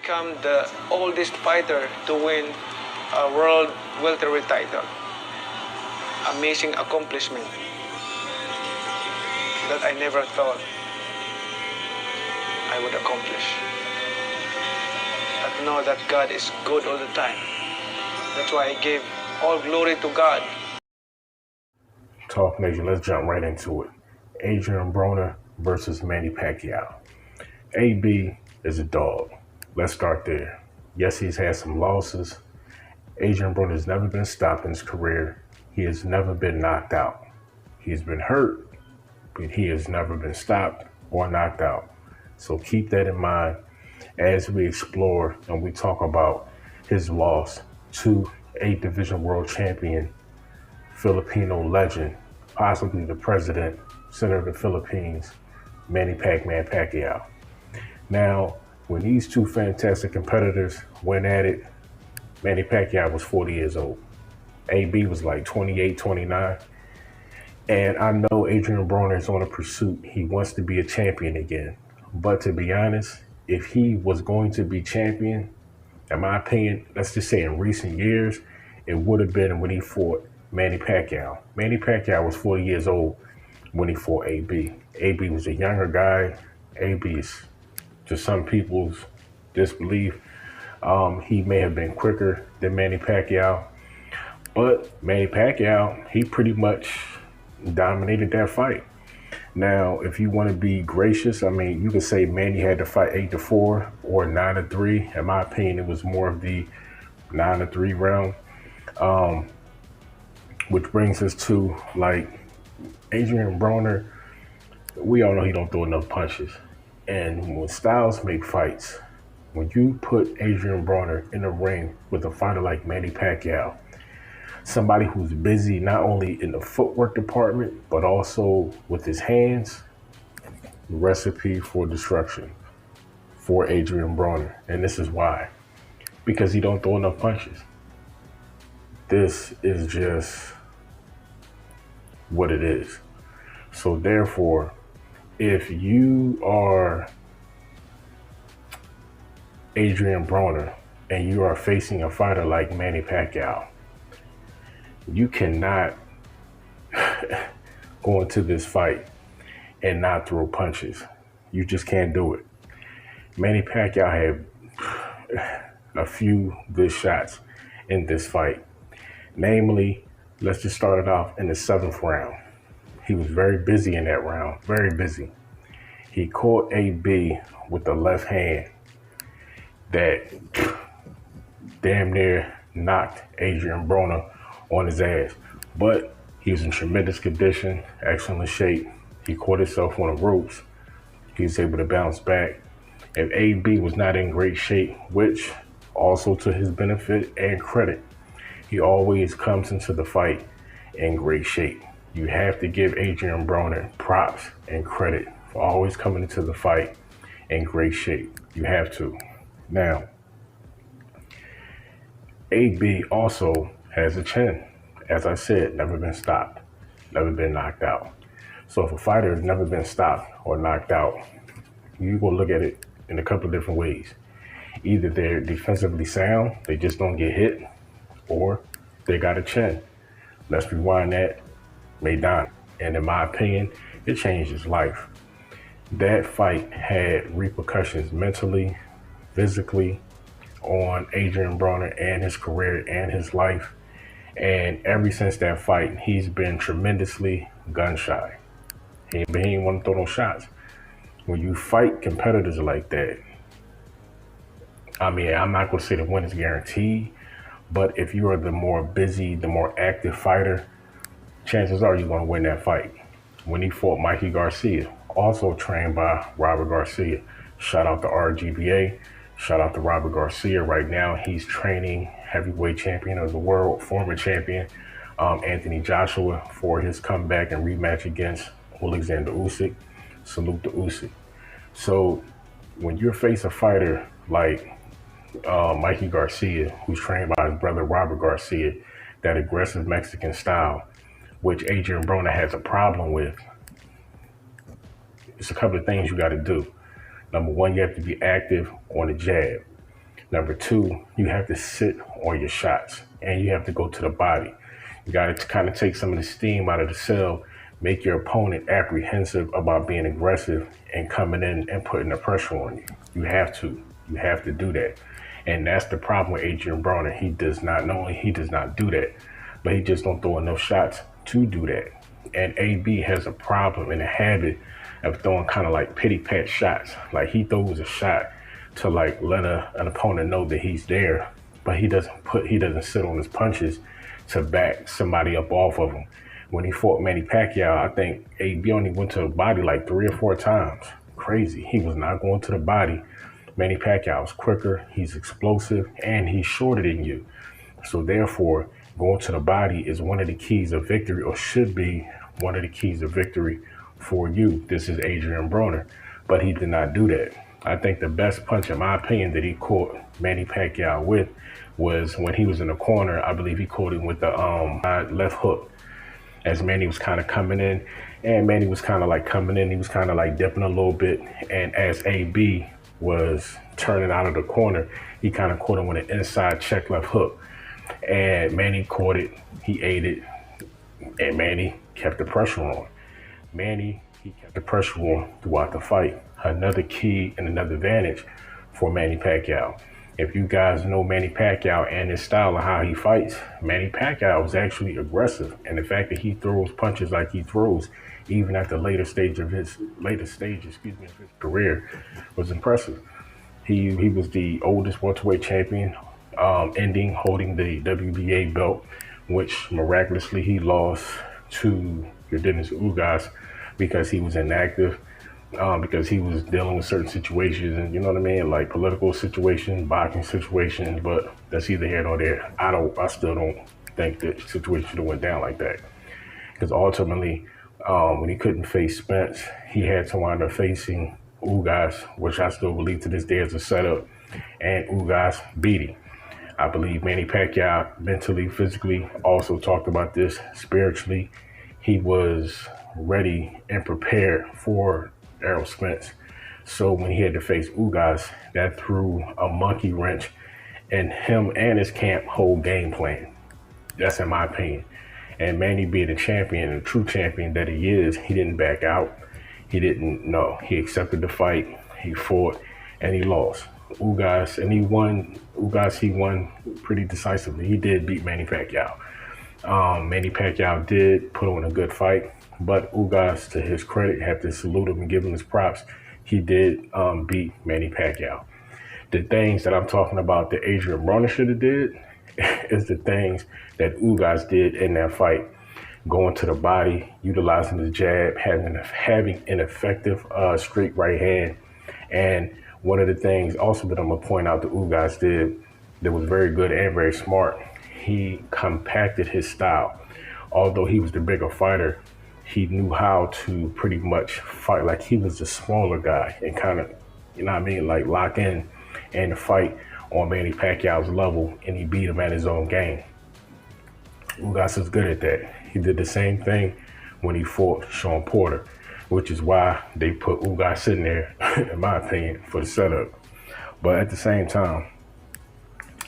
become the oldest fighter to win a world welterweight title. Amazing accomplishment that I never thought I would accomplish. But know that God is good all the time. That's why I gave all glory to God. Talk Nation, let's jump right into it. Adrien BRONER versus Manny Pacquiao. AB is a dog. Let's start there. Yes, he's had some losses. Adrien BRONER has never been stopped in his career. He has never been knocked out. He's been hurt, but he has never been stopped or knocked out. So keep that in mind as we explore and we talk about his loss to 8th Division World Champion, Filipino legend, possibly the president, center of the Philippines, Manny Pacquiao. Now, when these two fantastic competitors went at it, Manny Pacquiao was 40 years old. AB was like 28, 29. And I know Adrien BRONER is on a pursuit. He wants to be a champion again. But to be honest, if he was going to be champion, in my opinion, let's just say in recent years, it would have been when he fought Manny Pacquiao. Manny Pacquiao was 40 years old when he fought AB. AB was a younger guy. AB is, to some people's disbelief, he may have been quicker than Manny Pacquiao. But Manny Pacquiao, he pretty much dominated that fight. Now, if you want to be gracious, I mean, you could say Manny had to fight 8-4 or 9-3. In my opinion, it was more of the 9-3 round. Which brings us to, like, Adrien BRONER, we all know he don't throw enough punches. And when styles make fights, when you put Adrien BRONER in the ring with a fighter like Manny Pacquiao, somebody who's busy not only in the footwork department, but also with his hands, recipe for destruction for Adrien BRONER. And this is why. Because he don't throw enough punches. This is just what it is. So therefore, if you are Adrien BRONER and you are facing a fighter like Manny Pacquiao, you cannot go into this fight and not throw punches. You just can't do it. Manny Pacquiao had a few good shots in this fight. Namely, let's just start it off in the 7th round. He was very busy in that round, very busy. He caught AB with the left hand that damn near knocked Adrien BRONER on his ass. But he was in tremendous condition, excellent shape. He caught himself on the ropes. He was able to bounce back. If AB was not in great shape, which also to his benefit and credit, he always comes into the fight in great shape. You have to give Adrien BRONER props and credit for always coming into the fight in great shape. You have to. Now, AB also has a chin. As I said, never been stopped, never been knocked out. So if a fighter has never been stopped or knocked out, you will look at it in a couple of different ways. Either they're defensively sound, they just don't get hit, or they got a chin. Let's rewind that. Maidana. And in my opinion, it changed his life. That fight had repercussions mentally, physically on Adrien BRONER and his career and his life. And ever since that fight, he's been tremendously gun shy. He ain't want to throw no shots. When you fight competitors like that, I mean, I'm not going to say the win is guaranteed, but if you are the more busy, the more active fighter, chances are you're going to win that fight. When he fought Mikey Garcia, also trained by Robert Garcia. Shout out to RGBA. Shout out to Robert Garcia. Right now, he's training heavyweight champion of the world, former champion, Anthony Joshua, for his comeback and rematch against Alexander Usyk. Salute to Usyk. So when you face a fighter like Mikey Garcia, who's trained by his brother Robert Garcia, that aggressive Mexican style, which Adrien BRONER has a problem with, it's a couple of things you got to do. Number one, you have to be active on the jab. Number two, you have to sit on your shots and you have to go to the body. You got to kind of take some of the steam out of the cell, make your opponent apprehensive about being aggressive and coming in and putting the pressure on you. You have to. You have to do that. And that's the problem with Adrien BRONER. He does not do that, but he just don't throw enough shots to do that. And AB has a problem and a habit of throwing kind of like pity pat shots. Like he throws a shot to like let an opponent know that he's there, but he doesn't sit on his punches to back somebody up off of him. When he fought Manny Pacquiao, I think AB only went to the body like 3 or 4 times. Crazy. He was not going to the body. Manny Pacquiao is quicker, he's explosive, and he's shorter than you. So therefore, going to the body is one of the keys of victory, or should be one of the keys of victory for you. This is Adrien BRONER, but he did not do that. I think the best punch, in my opinion, that he caught Manny Pacquiao with was when he was in the corner. I believe he caught him with the left hook as Manny was kind of coming in, and Manny was kind of like coming in. He was kind of like dipping a little bit, and as AB was turning out of the corner, he kind of caught him with an inside check left hook, and Manny caught it. He ate it, and Manny kept the pressure on. He kept the pressure on throughout the fight. Another key and another advantage for Manny Pacquiao. If you guys know Manny Pacquiao and his style of how he fights, Manny Pacquiao is actually aggressive. And the fact that he throws punches like he throws, even at the later stage of his career, was impressive. He was the oldest welterweight champion, holding the WBA belt, which miraculously he lost to Dennis Ugas because he was inactive, because he was dealing with certain situations, and you know what I mean, like political situations, boxing situations. But that's either here nor there. I still don't think the situation should have went down like that, because ultimately, when he couldn't face Spence, he had to wind up facing Ugas, which I still believe to this day is a setup, and Ugas beat him. I believe Manny Pacquiao mentally, physically, also talked about this spiritually. He was ready and prepared for Errol Spence. So when he had to face Ugas, that threw a monkey wrench in him and his camp whole game plan. That's in my opinion. And Manny, being a champion, a true champion that he is, he didn't back out. He accepted the fight, he fought, and he lost. He won pretty decisively. He did beat Manny Pacquiao. Manny Pacquiao did put on a good fight, but Ugas, to his credit, have to salute him and give him his props. He did beat Manny Pacquiao. The things that I'm talking about that Adrien BRONER should have did is the things that Ugas did in that fight. Going to the body, utilizing the jab, having an effective straight right hand. And one of the things also that I'm going to point out that Ugas did that was very good and very smart, he compacted his style. Although he was the bigger fighter, he knew how to pretty much fight like he was the smaller guy and kind of, you know what I mean, like lock in and fight on Manny Pacquiao's level, and he beat him at his own game. Ugas is good at that. He did the same thing when he fought Sean Porter, which is why they put Ugas sitting there, in my opinion, for the setup. But at the same time,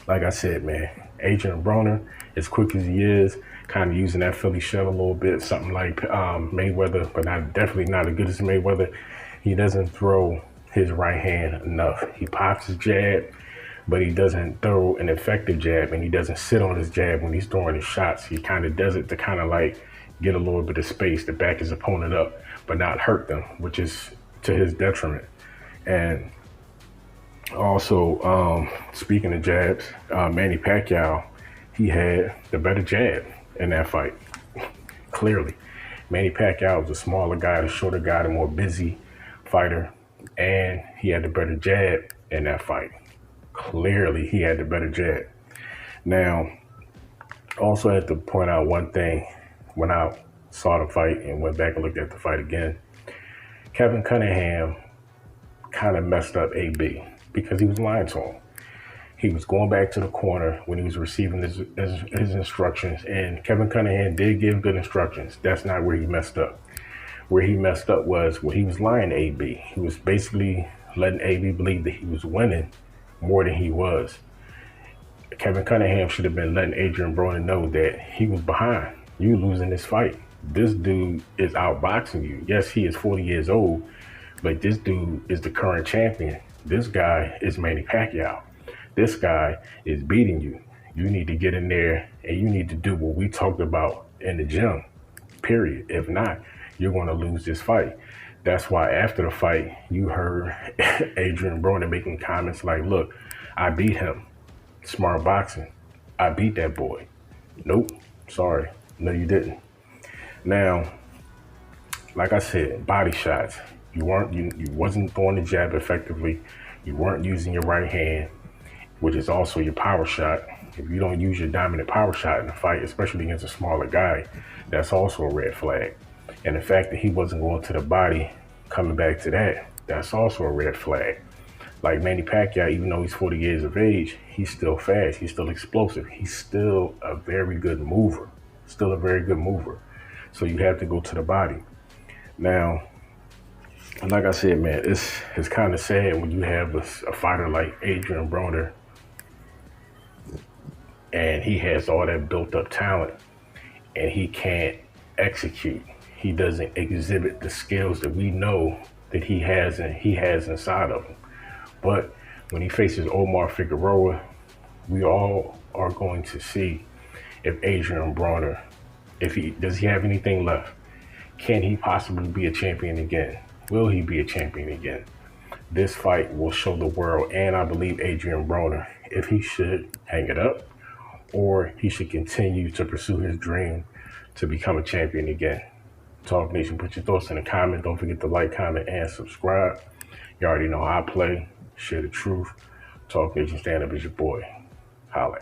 like I said, man, Adrien BRONER, as quick as he is, kind of using that Philly shell a little bit, something like Mayweather, but definitely not as good as Mayweather. He doesn't throw his right hand enough. He pops his jab, but he doesn't throw an effective jab, and he doesn't sit on his jab when he's throwing his shots. He kind of does it to kind of like get a little bit of space to back his opponent up, but not hurt them, which is to his detriment. And also, speaking of jabs, Manny Pacquiao, he had the better jab in that fight. Clearly, Manny Pacquiao was a smaller guy, the shorter guy, the more busy fighter, and he had the better jab in that fight. Clearly, he had the better jab. Now, also had to point out one thing when I saw the fight and went back and looked at the fight again. Kevin Cunningham kind of messed up AB because he was lying to him. He was going back to the corner when he was receiving his instructions, and Kevin Cunningham did give good instructions. That's not where he messed up. Where he messed up was when he was lying to AB. He was basically letting AB believe that he was winning more than he was. Kevin Cunningham should have been letting Adrien BRONER know that he was behind. You losing this fight. This dude is outboxing you. Yes, he is 40 years old, but this dude is the current champion. This guy is Manny Pacquiao. This guy is beating you. You need to get in there and you need to do what we talked about in the gym, period. If not, you're going to lose this fight. That's why after the fight, you heard Adrien BRONER making comments like, look, I beat him. Smart boxing. I beat that boy. Nope. Sorry. No, you didn't. Now, like I said, body shots. You wasn't throwing the jab effectively. You weren't using your right hand, which is also your power shot. If you don't use your dominant power shot in the fight, especially against a smaller guy, that's also a red flag. And the fact that he wasn't going to the body, coming back to that, that's also a red flag. Like Manny Pacquiao, even though he's 40 years of age, he's still fast. He's still explosive. He's still a very good mover. Still a very good mover. So you have to go to the body. Now, like I said, man, it's kind of sad when you have a fighter like Adrien BRONER and he has all that built up talent and he can't execute. He doesn't exhibit the skills that we know that he has inside of him. But when he faces Omar Figueroa, we all are going to see if Adrien BRONER, does he have anything left? Can he possibly be a champion again? Will he be a champion again? This fight will show the world, and I believe Adrien BRONER, if he should hang it up or he should continue to pursue his dream to become a champion again. Talk Nation, put your thoughts in the comments. Don't forget to like, comment, and subscribe. You already know how I play. Share the truth. Talk Nation, stand up is your boy. Holla.